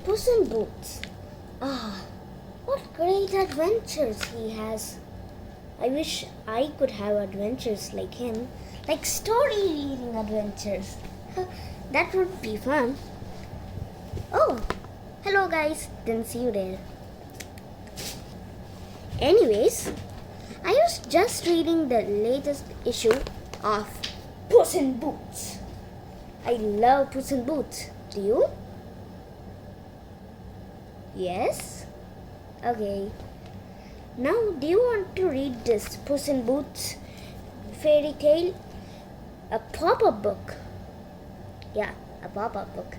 Puss in Boots. Ah, what great adventures he has. I wish I could have adventures like him, like story reading adventures. That would be fun. Oh, hello guys, didn't see you there. Anyways, I was just reading the latest issue of Puss in Boots. I love Puss in Boots. Do you? Yes? Okay. Now, do you want to read this Puss in Boots fairy tale? A pop-up book. Yeah, a pop-up book.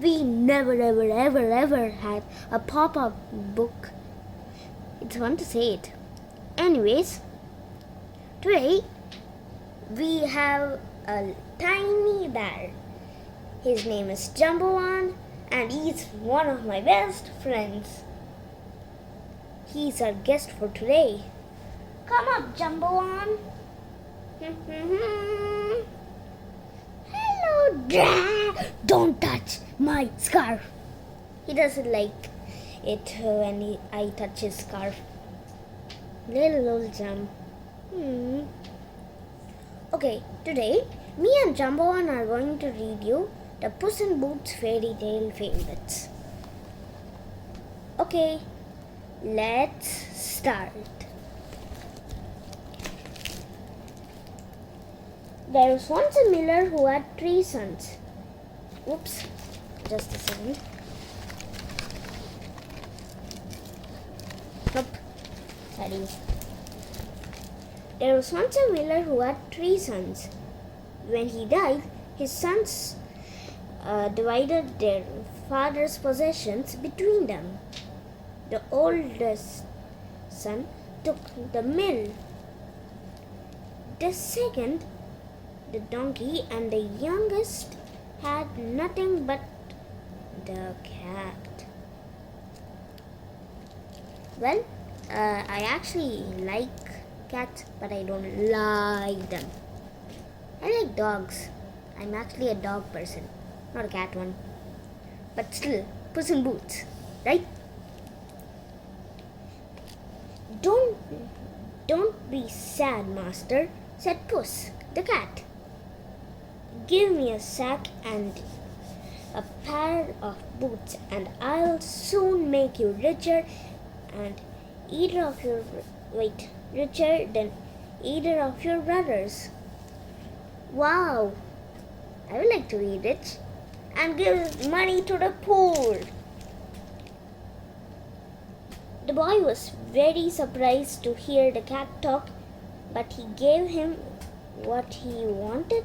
We never ever had a pop-up book. It's fun to say it. Anyways, today we have a tiny bear. His name is Jumbo and he's one of my best friends. He's our guest for today. Come up, Jumbo. Hello, don't touch my scarf. He doesn't like it when I touch his scarf. Little old Jump. Okay, today me and Jumbo are going to read you the Puss in Boots fairy tale favorites. Okay, let's start. There was once a miller who had 3 sons. Oops, just a second. Nope, sorry. There was once a miller who had 3 sons. When he died, his sons divided their father's possessions between them. The oldest son took the mill, the second the donkey, and the youngest had nothing but the cat. Well, I actually like cats, but I don't like them. I like dogs. I'm actually a dog person, not a cat one. But still, Puss in Boots, right? Don't be sad, master, said Puss, the cat. Give me a sack and a pair of boots, and I'll soon make you richer richer than either of your brothers. Wow, I would like to be rich and give money to the poor. The boy was very surprised to hear the cat talk, but he gave him what he wanted.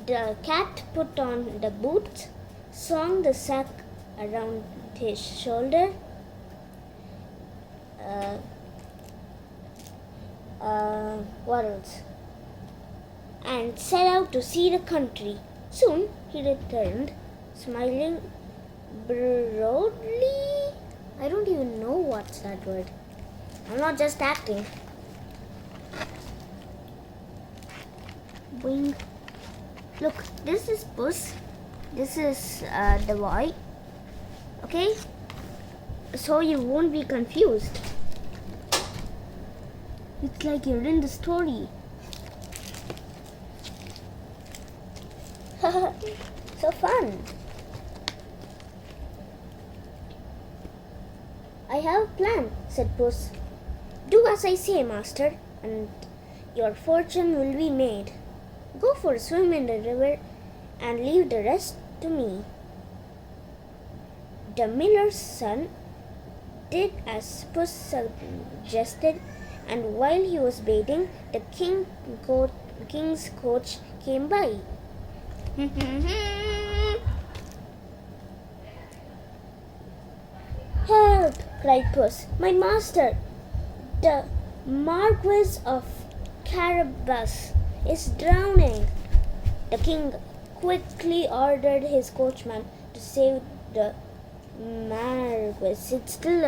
The cat put on the boots, swung the sack around his shoulder, what else? And set out to see the country. Soon he returned, smiling broadly. I don't even know what's that word. I'm not just acting. Boing. Look, this is Puss. This is the boy. Okay? So you won't be confused. It's like you're in the story. So fun. I have a plan, said Puss. Do as I say, master, and your fortune will be made. Go for a swim in the river and leave the rest to me. The miller's son did as Puss suggested, and while he was bathing, the king's coach came by. Help! cried Puss. My master, the Marquis of Carabas, is drowning. The king quickly ordered his coachman to save the Marquis. It's still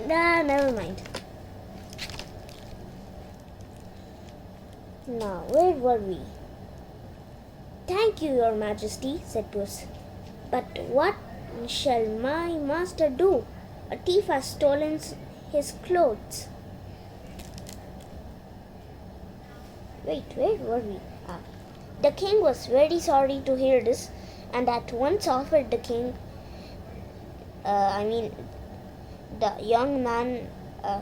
never mind. Now, where were we? Thank you, Your Majesty, said Puss. But what shall my master do? A thief has stolen his clothes. Wait, where were we? The king was very sorry to hear this and at once offered the young man a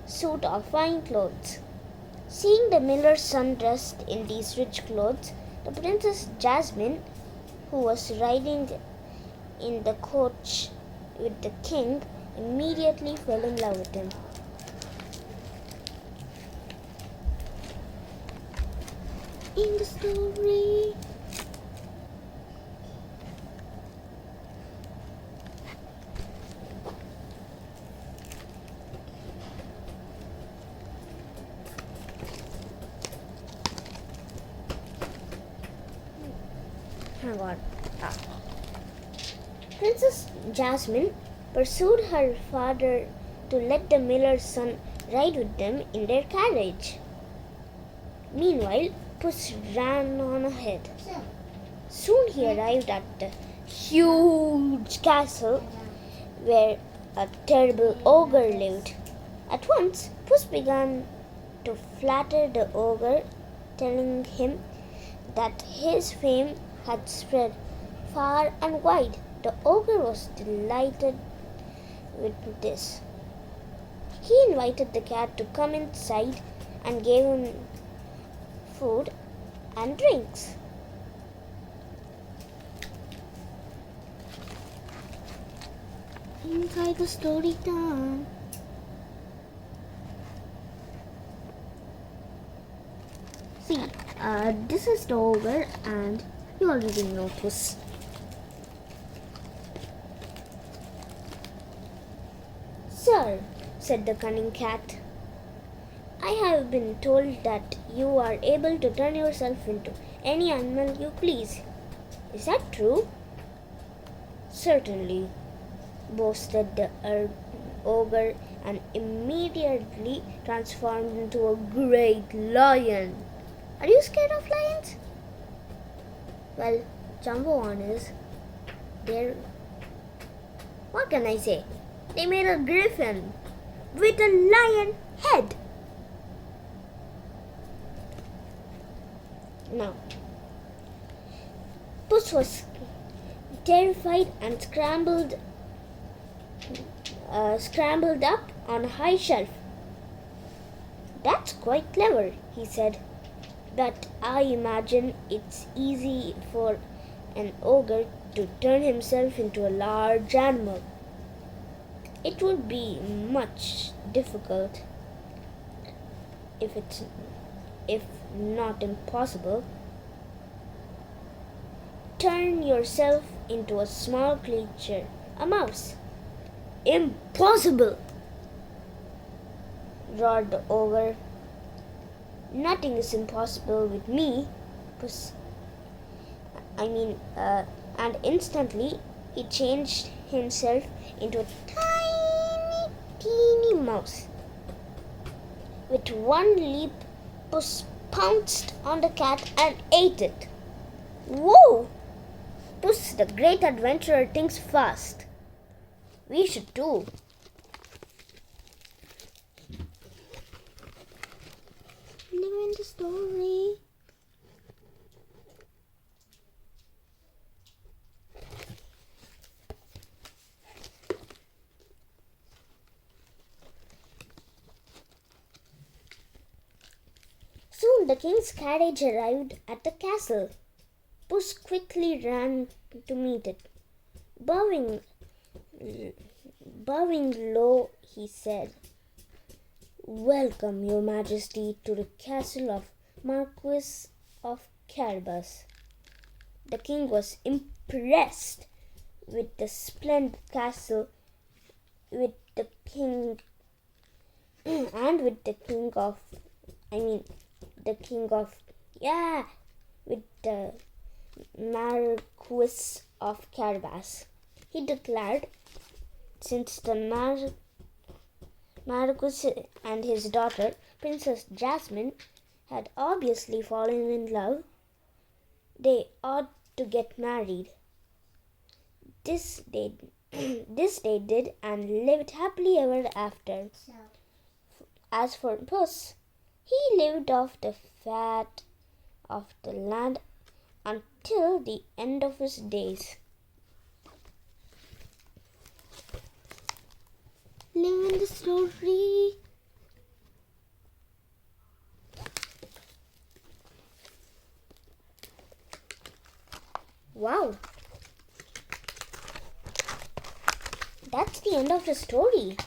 suit of fine clothes. Seeing the miller's son dressed in these rich clothes, the Princess Jasmine, who was riding in the coach with the king, immediately fell in love with him. In the story, hang on. Princess Jasmine pursued her father to let the miller's son ride with them in their carriage. Meanwhile, Puss ran on ahead. Soon he arrived at the huge castle where a terrible ogre lived. At once, Puss began to flatter the ogre, telling him that his fame had spread far and wide. The ogre was delighted with this. He invited the cat to come inside and gave him food and drinks. Inside the story time. See, this is the ogre and you already know Puss. Sir, said the cunning cat, I have been told that you are able to turn yourself into any animal you please. Is that true? Certainly, boasted the ogre and immediately transformed into a great lion. Are you scared of lions? Well, Jumbo on is there. What can I say? They made a griffin with a lion head. Now, Puss was terrified and scrambled up on a high shelf. That's quite clever, he said. But I imagine it's easy for an ogre to turn himself into a large animal. It would be much difficult, if not impossible. Turn yourself into a small creature, a mouse. Impossible! Roared the ogre. Nothing is impossible with me, and instantly he changed himself into a tiny, teeny mouse. With one leap, Puss pounced on the cat and ate it. Whoa! Puss, the great adventurer, thinks fast. We should too. Live in the story. Soon the king's carriage arrived at the castle. Puss quickly ran to meet it. Bowing low, he said, Welcome, Your Majesty, to the castle of Marquis of Carabas. The king was impressed with the splendid castle, with the king Marquis of Carabas. He declared, since the Marquis and his daughter, Princess Jasmine, had obviously fallen in love. They ought to get married. This they did and lived happily ever after. As for Puss, he lived off the fat of the land until the end of his days. Live in the story. Wow. That's the end of the story.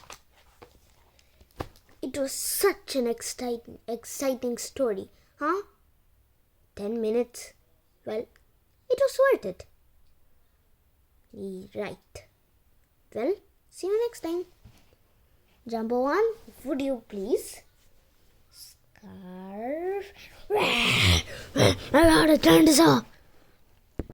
It was such an exciting story, huh? 10 minutes. Well, it was worth it. Right. Well, see you next time. Jumbo one, would you please? Scarf. I gotta turn this off.